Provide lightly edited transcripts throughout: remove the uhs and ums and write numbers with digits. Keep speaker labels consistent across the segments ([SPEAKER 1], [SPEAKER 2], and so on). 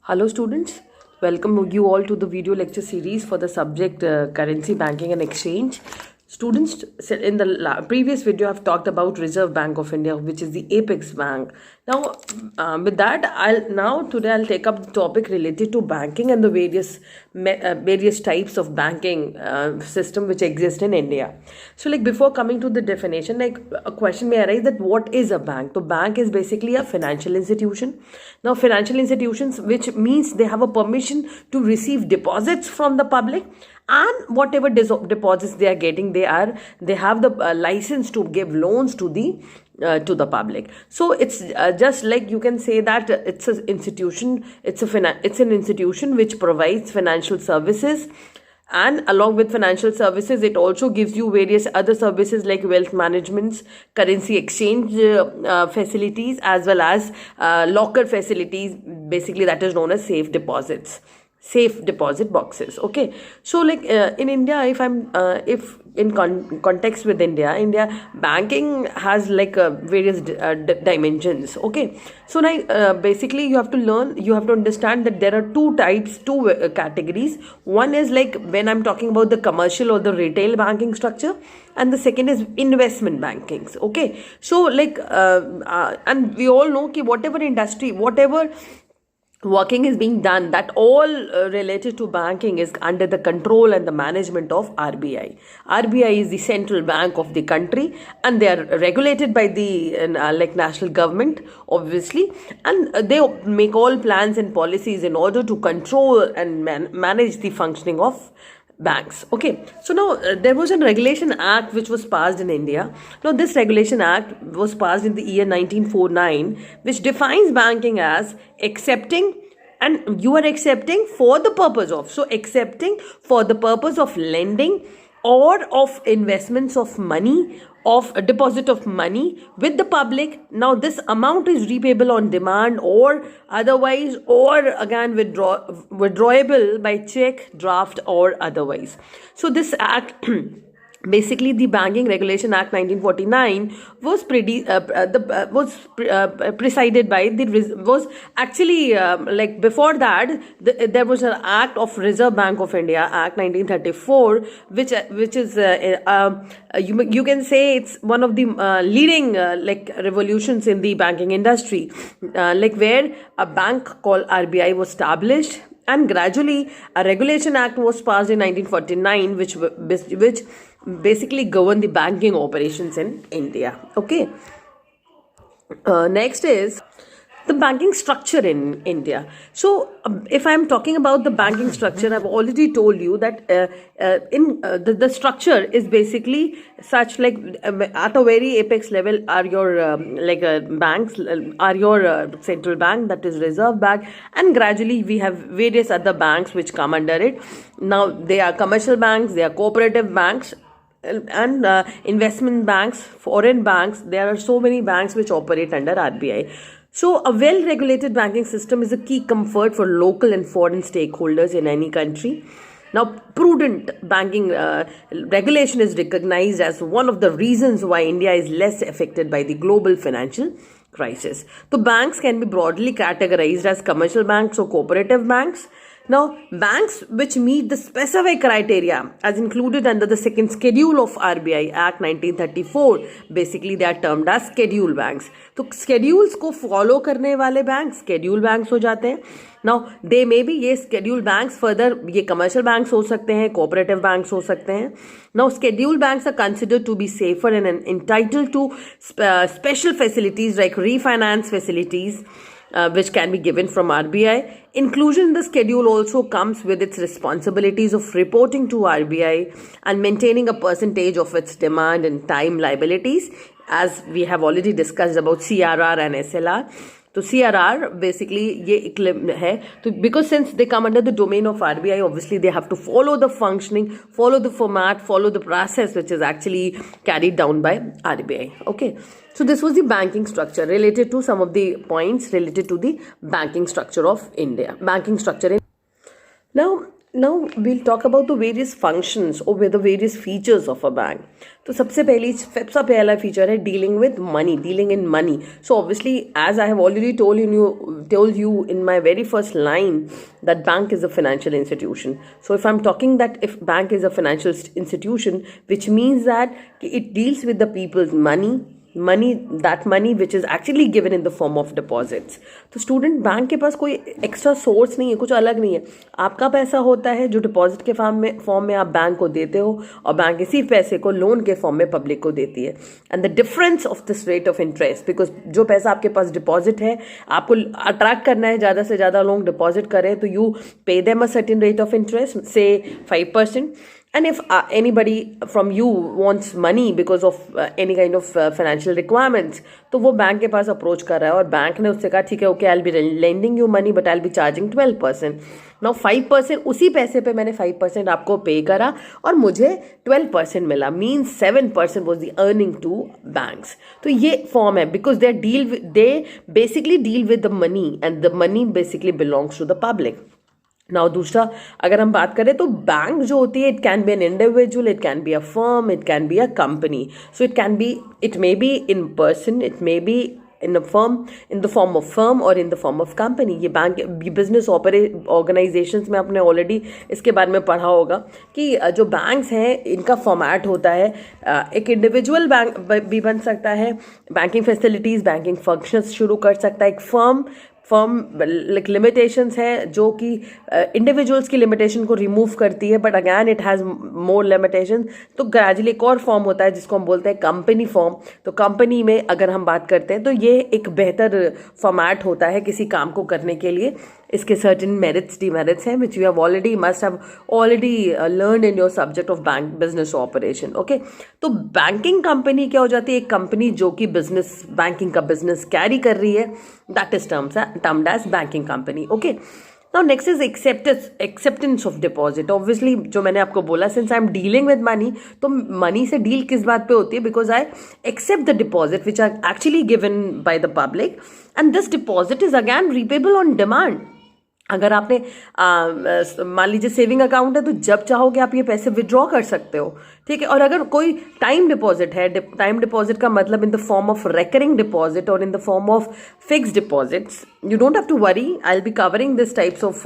[SPEAKER 1] Hello students, welcome you all to the video lecture series for the subject currency, banking and exchange. Students, in the previous video I've talked about Reserve Bank of India, which is the apex bank. Now with that today I'll take up the topic related to banking and the various types of banking system which exist in India. So like before coming to the definition, like a question may arise that what is a bank? So bank is basically a financial institution. Now financial institutions, which means they have a permission to receive deposits from the public, and whatever deposits they are getting, they have the license to give loans to the public. So it's just like you can say that it's an institution, it's an institution which provides financial services, and along with financial services it also gives you various other services like wealth management, currency exchange facilities, as well as locker facilities, basically that is known as safe deposit boxes. Okay, so like in India, if in context with India banking has like various dimensions. Okay, so now basically you have to understand that there are two categories. One is like when I'm talking about the commercial or the retail banking structure, and the second is investment bankings. Okay, so like and we all know that whatever working is being done, that all related to banking is under the control and the management of RBI. RBI is the central bank of the country, and they are regulated by the like national government, obviously, and they make all plans and policies in order to control and manage the functioning of banks. Okay, so now there was a regulation act which was passed in India. Now this regulation act was passed in the year 1949, which defines banking as accepting, and you are accepting for the purpose of lending or of investments of money, of a deposit of money with the public. Now this amount is repayable on demand or otherwise, or again withdrawable by check, draft or otherwise. So this act basically the Banking Regulation Act 1949 was presided by was actually like before that there was an act of Reserve Bank of India, Act 1934, which is you can say it's one of the leading like revolutions in the banking industry, like where a bank called RBI was established, and gradually a regulation act was passed in 1949 which basically governed the banking operations in India. Okay, next is the banking structure in India. So if I'm talking about the banking structure, I've already told you that the structure is basically such, like at a very apex level are your banks, are your central bank, that is Reserve Bank, and gradually we have various other banks which come under it. Now they are commercial banks, they are cooperative banks, and investment banks, foreign banks. There are so many banks which operate under RBI. So a well-regulated banking system is a key comfort for local and foreign stakeholders in any country. Now, prudent banking regulation is recognized as one of the reasons why India is less affected by the global financial crisis. So banks can be broadly categorized as commercial banks or cooperative banks. Now, banks which meet the specific criteria as included under the second schedule of RBI Act 1934, basically they are termed as schedule banks. तो schedules को follow करने वाले banks schedule banks हो जाते हैं. Now, they may be ये schedule banks, further ये commercial banks हो सकते हैं, cooperative banks हो सकते हैं. Now, schedule banks are considered to be safer and entitled to special facilities like refinance facilities, which can be given from RBI. Inclusion in the schedule also comes with its responsibilities of reporting to RBI and maintaining a percentage of its demand and time liabilities, as we have already discussed about CRR and SLR. So CRR basically ये है, तो because since they come under the domain of RBI, obviously they have to follow the functioning, follow the format, follow the process which is actually carried down by RBI. Okay, so this was the banking structure, related to some of the points related to the banking structure of India. Now Now we'll talk about the various functions or with the various features of a bank. तो सबसे पहला feature है dealing with money, dealing in money. So obviously, as I have already told you in my very first line, that bank is a financial institution. So if I'm talking that if bank is a financial institution, which means that it deals with the people's that money which is actually given in the form of deposits. तो student bank के पास कोई extra source नहीं है, कुछ अलग नहीं है. आपका पैसा होता है जो डिपॉजिट के फॉर्म में आप बैंक को देते हो, और बैंक इसी पैसे को लोन के फॉर्म में पब्लिक को देती है. And the difference of this rate of interest, because जो पैसा आपके पास डिपॉजिट है, आपको अट्रैक्ट करना है ज़्यादा से ज़्यादा लोग डिपॉजिट करें, तो you pay them a certain rate of interest, से 5%. And if anybody from you wants money because of any kind of financial requirements, तो वो बैंक के पास अप्रोच कर रहा है, और बैंक ने उससे कहा ठीक है, okay, I will B lending you money but I will B charging 12%. Now 5%, उसी पैसे पे मैंने 5% आपको पे करा और मुझे 12% मिला, means 7% was the earning to banks. तो ये फॉर्म है, because they basically deal with the money, and the money basically belongs to the public. Now दूसरा अगर हम बात करें तो बैंक जो होती है, it can be an individual, it can be a firm, it can be a company. So it may be in person, it may be in a firm, in the form of firm और in the form of company. ये bank business organisations में आपने already इसके बारे में पढ़ा होगा कि जो बैंक्स हैं इनका फॉर्मेट होता है, एक इंडिविजुअल बैंक भी बन सकता है, बैंकिंग फैसिलिटीज़, बैंकिंग फंक्शंस शुरू कर सकता है. एक फर्म लिमिटेशंस है जो कि इंडिविजुअल्स की लिमिटेशन को रिमूव करती है, but again it has more limitation. तो ग्रेजुअली एक और फॉर्म होता है जिसको हम बोलते हैं कंपनी फॉर्म. तो कंपनी में अगर हम बात करते हैं तो ये एक बेहतर फॉर्मेट होता है किसी काम को करने के लिए. इसके सर्टेन मेरिट्स डिमेरिट्स हैं which you must have already learn in your subject of bank business operation. Okay, तो बैंकिंग कंपनी क्या हो जाती है, एक कंपनी जो कि बिजनेस बैंकिंग का बिजनेस कैरी कर रही है, that is termed as banking company. Okay, now next is acceptance of deposit. Obviously जो मैंने आपको बोला, since I am dealing with money, तो मनी से डील किस बात पे होती है, because I accept the deposit which are actually given by the public, and this deposit is again repayable on demand. अगर आपने मान लीजिए सेविंग अकाउंट है, तो जब चाहोगे आप ये पैसे विड्रॉ कर सकते हो, ठीक है. और अगर कोई टाइम डिपॉजिट है, टाइम डिपॉजिट का मतलब in the form of recurring deposit और in the form of fixed deposits, you don't have to worry, I will be covering this types of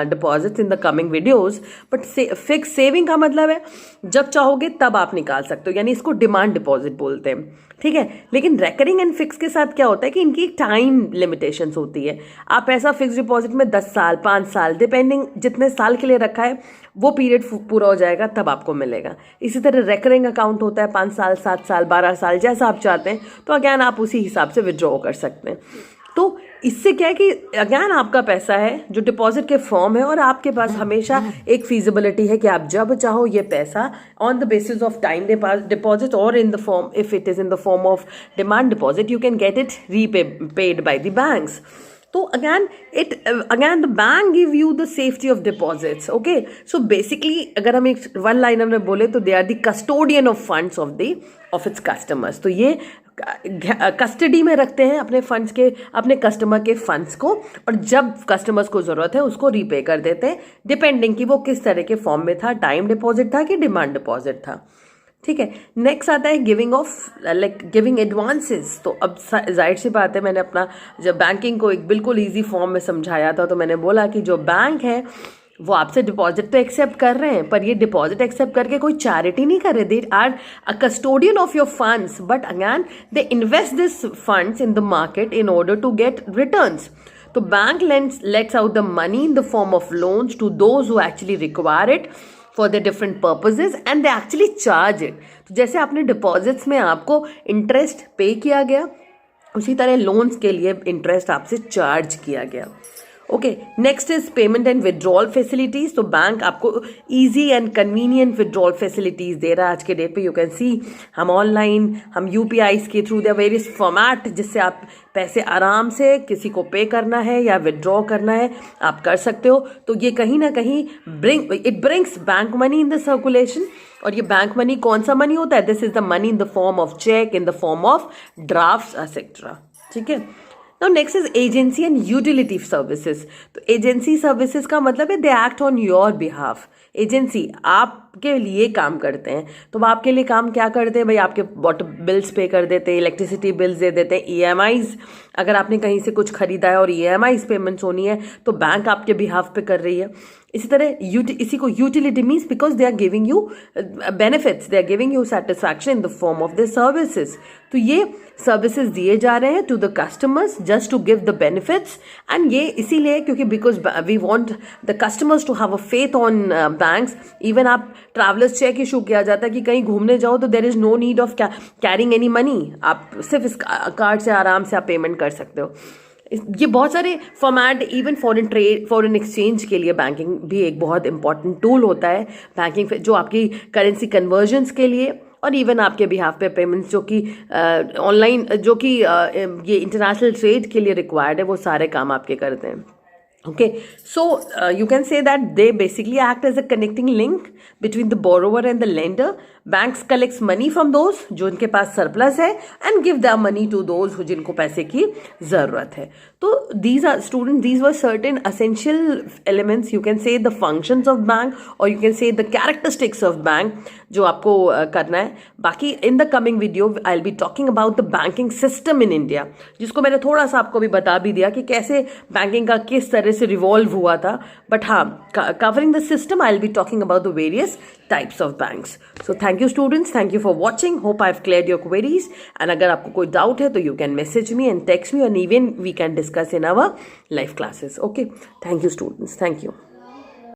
[SPEAKER 1] deposits in the coming videos. But fix saving का मतलब है जब चाहोगे तब आप निकाल सकते हो, यानी इसको डिमांड डिपॉजिट बोलते हैं, ठीक है. लेकिन रेकरिंग एंड फिक्स के साथ क्या होता है कि इनकी टाइम लिमिटेशंस होती है. आप ऐसा फिक्स डिपॉजिट में 10 साल 5 साल डिपेंडिंग जितने साल के लिए रखा है, वो पीरियड पूरा हो जाएगा तब आपको मिलेगा. इसी तरह रेकरिंग अकाउंट होता है 5 साल 7 साल 12 साल, जैसा आप चाहते हैं, तो अगैन आप उसी हिसाब से विड्रॉ कर सकते हैं. तो इससे क्या है कि अगैन आपका पैसा है जो डिपॉजिट के फॉर्म है, और आपके पास हमेशा एक फीजिबिलिटी है कि आप जब चाहो ये पैसा on the basis of time deposit और in the form, if it is in the form of demand deposit, you can get it repaid by the banks. तो again the bank give you the safety of deposits. Okay, so basically अगर हम एक one liner में बोले तो they are the custodian of funds of its customers. तो ये custody में रखते हैं अपने फंड्स के, अपने कस्टमर के फंड्स को, और जब कस्टमर्स को ज़रूरत है उसको रीपे कर देते हैं, डिपेंडिंग कि वो किस तरह के फॉर्म में था, टाइम डिपॉजिट था कि डिमांड डिपॉजिट था, ठीक है. नेक्स्ट आता है गिविंग एडवांसेस. तो अब जाहिर सी बात है, मैंने अपना जब बैंकिंग को एक बिल्कुल इजी फॉर्म में समझाया था, तो मैंने बोला कि जो बैंक है वो आपसे डिपॉजिट तो एक्सेप्ट कर रहे हैं, पर ये डिपॉजिट एक्सेप्ट करके कोई चैरिटी नहीं कर रहे. They are a custodian of your funds, but again they invest this funds in the market in order to get returns. तो bank lets out the money in the form of loans to those who actually require it for the different purposes and they actually charge it. तो जैसे आपने deposits में आपको interest पे किया गया, उसी तरह लोन्स के लिए इंटरेस्ट आपसे चार्ज किया गया. Okay, next is payment and withdrawal facilities. तो बैंक आपको easy and convenient withdrawal facilities दे रहा है आज के डेट पे. यू कैन सी हम ऑनलाइन, हम यूपीआईज के थ्रू, देयर वेरियस फॉर्मेट जिससे आप पैसे आराम से किसी को पे करना है या विड्रॉ करना है आप कर सकते हो. तो ये कहीं ना कहीं brings bank money in the circulation. और ये बैंक मनी कौन सा मनी होता है? This is the money in the form of cheque, in the form of draft etcetera, ठीक है. Now next is agency and utility services. तो agency services का मतलब है they act on your behalf. Agency आपके लिए काम करते हैं, तो वो आपके लिए काम क्या करते हैं भाई, आपके वाटर बिल्स पे कर देते हैं, इलेक्ट्रिसिटी बिल्स दे देते हैं, ईएमआईज, अगर आपने कहीं से कुछ खरीदा है और ईएमआईज पेमेंट्स होनी है तो बैंक आपके बिहाफ पे कर रही है। इसी तरह इसी को utility means because they are giving you benefits, they are giving you satisfaction in the form of the services. तो ये सर्विसेज दिए जा रहे हैं to the customers just to give the benefits, and ये इसीलिए क्योंकि because we want the customers to have a faith on banks. Even आप ट्रैवलर्स चेक इशू किया जाता है कि कहीं घूमने जाओ तो there is no need of carrying any money, आप सिर्फ इस कार्ड से आराम से आप पेमेंट कर सकते हो। ये बहुत सारे format, even foreign trade, foreign exchange के लिए बैंकिंग भी एक बहुत इंपॉर्टेंट टूल होता है। बैंकिंग जो आपकी करेंसी कन्वर्जन्स के लिए और इवन आपके बिहाफ पे पेमेंट्स जो कि ऑनलाइन जो कि ये इंटरनेशनल ट्रेड के लिए रिक्वायर्ड है, वो सारे काम आपके करते हैं। Okay, so you can say that they basically act as a connecting link between the borrower and the lender. Banks collects money from those जो इनके पास surplus है and give their money to those who जिनको पैसे की ज़रूरत है। तो these are students, these were certain essential elements, you can say the functions of bank or you can say the characteristics of bank जो आपको करना है। बाकी in the coming video I'll be talking about the banking system in India, जिसको मैंने थोड़ा सा आपको भी बता भी दिया कि कैसे बैंकिंग का किस तरह से रिवॉल्व हुआ था। बट हाँ, covering the system I will be talking about the various types of banks. So thank you students, thank you for watching, hope I have cleared your queries, and अगर आपको कोई डाउट है तो you can message me and text me, and even we can discuss in our live classes. Okay, thank you students, thank you.